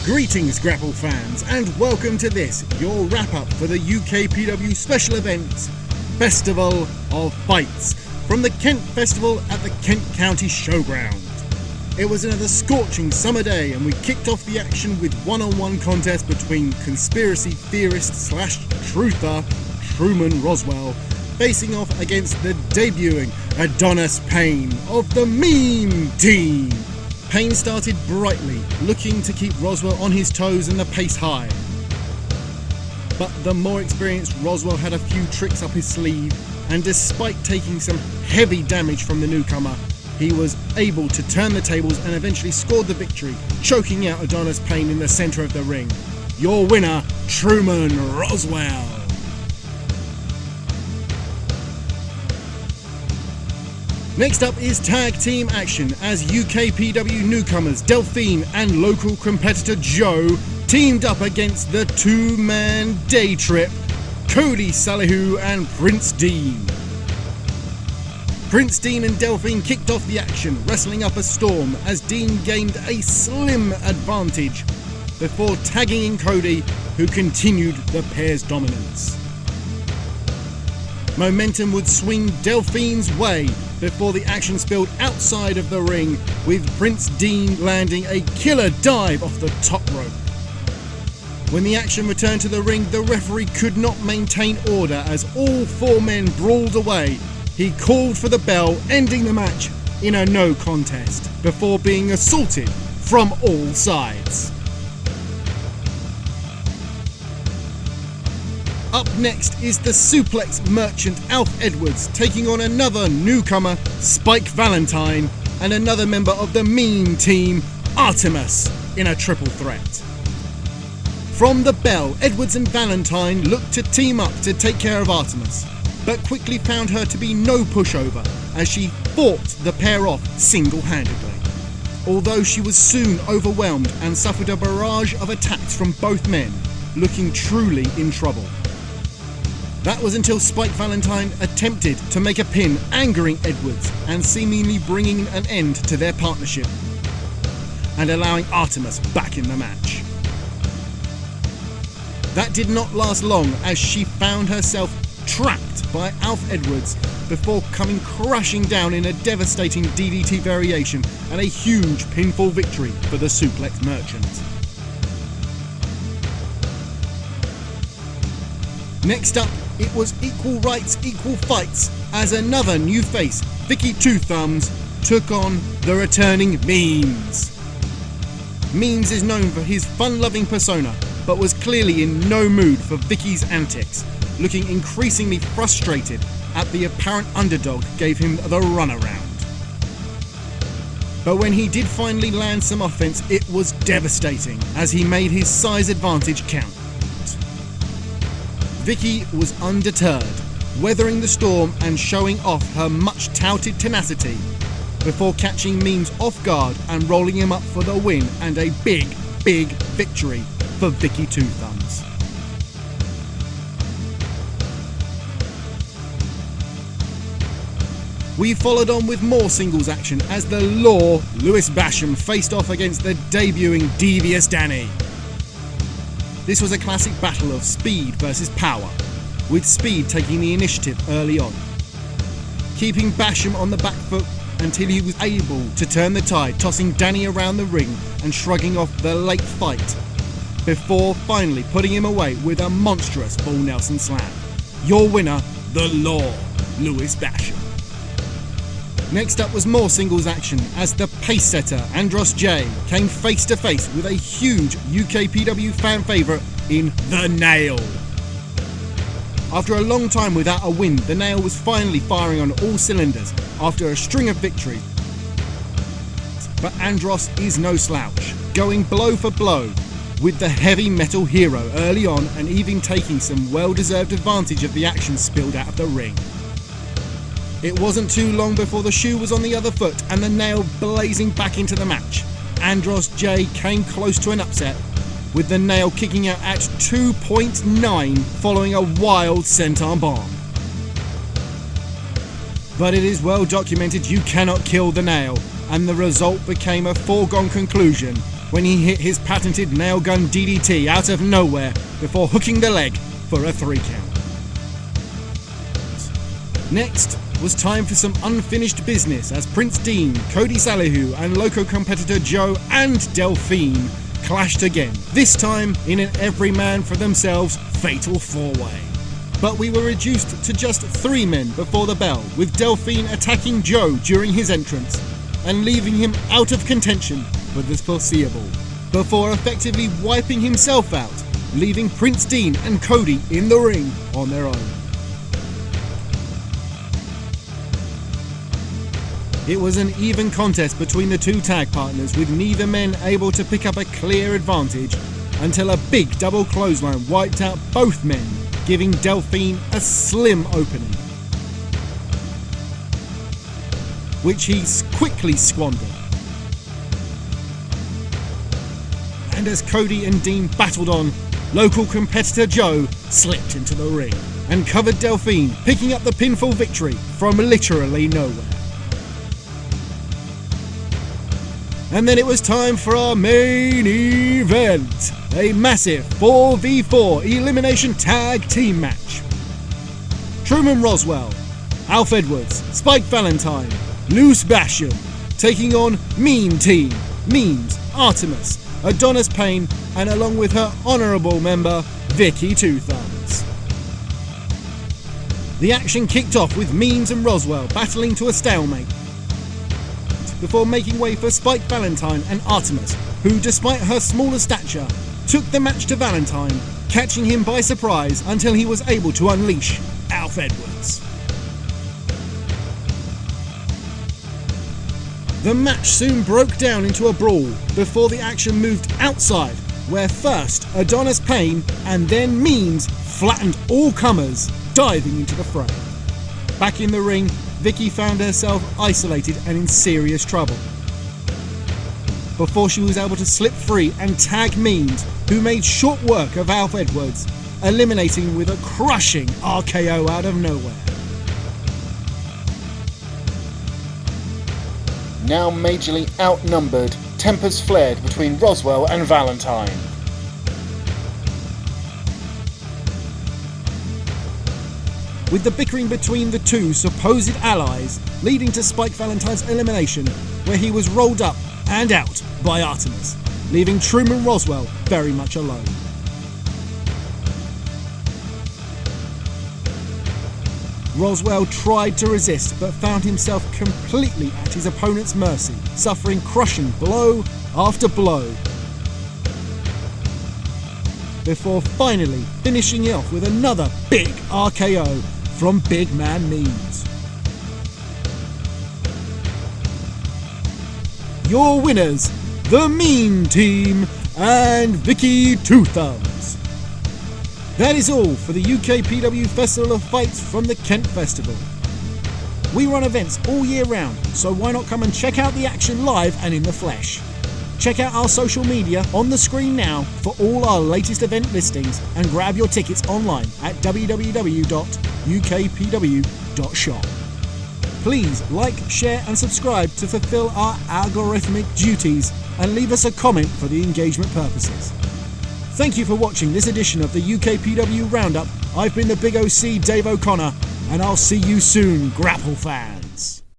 Greetings grapple fans, and welcome to this, your wrap up for the UKPW special events Festival of Fights from the Kent Festival at the Kent County Showground. It was another scorching summer day and we kicked off the action with one-on-one contest between conspiracy theorist slash truther Truman Roswell facing off against the debuting Adonis Payne of the Meme Team. Payne started brightly, looking to keep Roswell on his toes and the pace high. But the more experienced Roswell had a few tricks up his sleeve, and despite taking some heavy damage from the newcomer, he was able to turn the tables and eventually scored the victory, choking out Adonis Payne in the centre of the ring. Your winner, Truman Roswell. Next up is tag team action as UKPW newcomers Delphine and local competitor Joe teamed up against the two-man day trip, Cody Salihu and Prince Dean. Prince Dean and Delphine kicked off the action, wrestling up a storm as Dean gained a slim advantage before tagging in Cody, who continued the pair's dominance. Momentum would swing Delphine's way before the action spilled outside of the ring, with Prince Dean landing a killer dive off the top rope. When the action returned to the ring, the referee could not maintain order as all four men brawled away. He called for the bell, ending the match in a no contest before being assaulted from all sides. Up next is the suplex merchant Alf Edwards taking on another newcomer, Spike Valentine, and another member of the Meme Team, Artemis, in a triple threat. From the bell, Edwards and Valentine looked to team up to take care of Artemis, but quickly found her to be no pushover as she fought the pair off single-handedly. Although she was soon overwhelmed and suffered a barrage of attacks from both men, looking truly in trouble. That was until Spike Valentine attempted to make a pin, angering Edwards and seemingly bringing an end to their partnership and allowing Artemis back in the match. That did not last long as she found herself trapped by Alf Edwards before coming crashing down in a devastating DDT variation and a huge pinfall victory for the suplex merchant. Next up, it was equal rights, equal fights as another new face, Vicky Two Thumbs, took on the returning Memes. Memes is known for his fun-loving persona, but was clearly in no mood for Vicky's antics, looking increasingly frustrated at the apparent underdog gave him the runaround. But when he did finally land some offense, it was devastating as he made his size advantage count. Vicky was undeterred, weathering the storm and showing off her much-touted tenacity before catching Memes off guard and rolling him up for the win and a big victory for Vicky Two Thumbs. We followed on with more singles action as the Law, Lewis Basham, faced off against the debuting Devious Danny. This was a classic battle of speed versus power, with Speed taking the initiative early on, keeping Basham on the back foot until he was able to turn the tide, tossing Danny around the ring and shrugging off the late fight, before finally putting him away with a monstrous full Nelson slam. Your winner, the Law, Lewis Basham. Next up was more singles action as the pace setter Andros J came face to face with a huge UKPW fan favourite in The Nail. After a long time without a win, The Nail was finally firing on all cylinders after a string of victories. But Andros is no slouch, going blow for blow with the heavy metal hero early on and even taking some well-deserved advantage of the action spilled out of the ring. It wasn't too long before the shoe was on the other foot and The Nail blazing back into the match. Andros J came close to an upset, with The Nail kicking out at 2.9 following a wild senton bomb. But it is well documented you cannot kill The Nail, and the result became a foregone conclusion when he hit his patented nail gun DDT out of nowhere before hooking the leg for a 3 count. Next was time for some unfinished business as Prince Dean, Cody Salihu and local competitor Joe and Delphine clashed again, this time in an every man for themselves fatal 4-way. But we were reduced to just 3 men before the bell, with Delphine attacking Joe during his entrance and leaving him out of contention for the foreseeable, before effectively wiping himself out, leaving Prince Dean and Cody in the ring on their own. It was an even contest between the 2 tag partners, with neither men able to pick up a clear advantage until a big double clothesline wiped out both men, giving Delphine a slim opening, which he quickly squandered. And as Cody and Dean battled on, local competitor Joe slipped into the ring and covered Delphine, picking up the pinfall victory from literally nowhere. And then it was time for our main event, a massive 4v4 elimination tag team match. Truman Roswell, Alf Edwards, Spike Valentine, Luce Basham taking on Meme Team, Memes, Artemis, Adonis Payne and along with her honourable member Vicky Two Thumbs. The action kicked off with Memes and Roswell battling to a stalemate, before making way for Spike Valentine and Artemis, who, despite her smaller stature, took the match to Valentine, catching him by surprise until he was able to unleash Alf Edwards. The match soon broke down into a brawl before the action moved outside, where first Adonis Payne and then Memes flattened all comers, diving into the fray. Back in the ring, Vicky found herself isolated and in serious trouble, before she was able to slip free and tag Memes, who made short work of Alf Edwards, eliminating with a crushing RKO out of nowhere. Now majorly outnumbered, tempers flared between Roswell and Valentine. With the bickering between the 2 supposed allies leading to Spike Valentine's elimination, where he was rolled up and out by Artemis, leaving Truman Roswell very much alone. Roswell tried to resist but found himself completely at his opponent's mercy, suffering crushing blow after blow, before finally finishing it off with another big RKO from Big Man Memes. Your winners, the Meme Team and Vicky Two Thumbs. That is all for the UKPW Festival of Fights from the Kent Festival. We run events all year round, so why not come and check out the action live and in the flesh. Check out our social media on the screen now for all our latest event listings and grab your tickets online at www.ukpw.shop. Please like, share and subscribe to fulfill our algorithmic duties and leave us a comment for the engagement purposes. Thank you for watching this edition of the UKPW Roundup. I've been the Big OC Dave O'Connor and I'll see you soon, Grapple fans.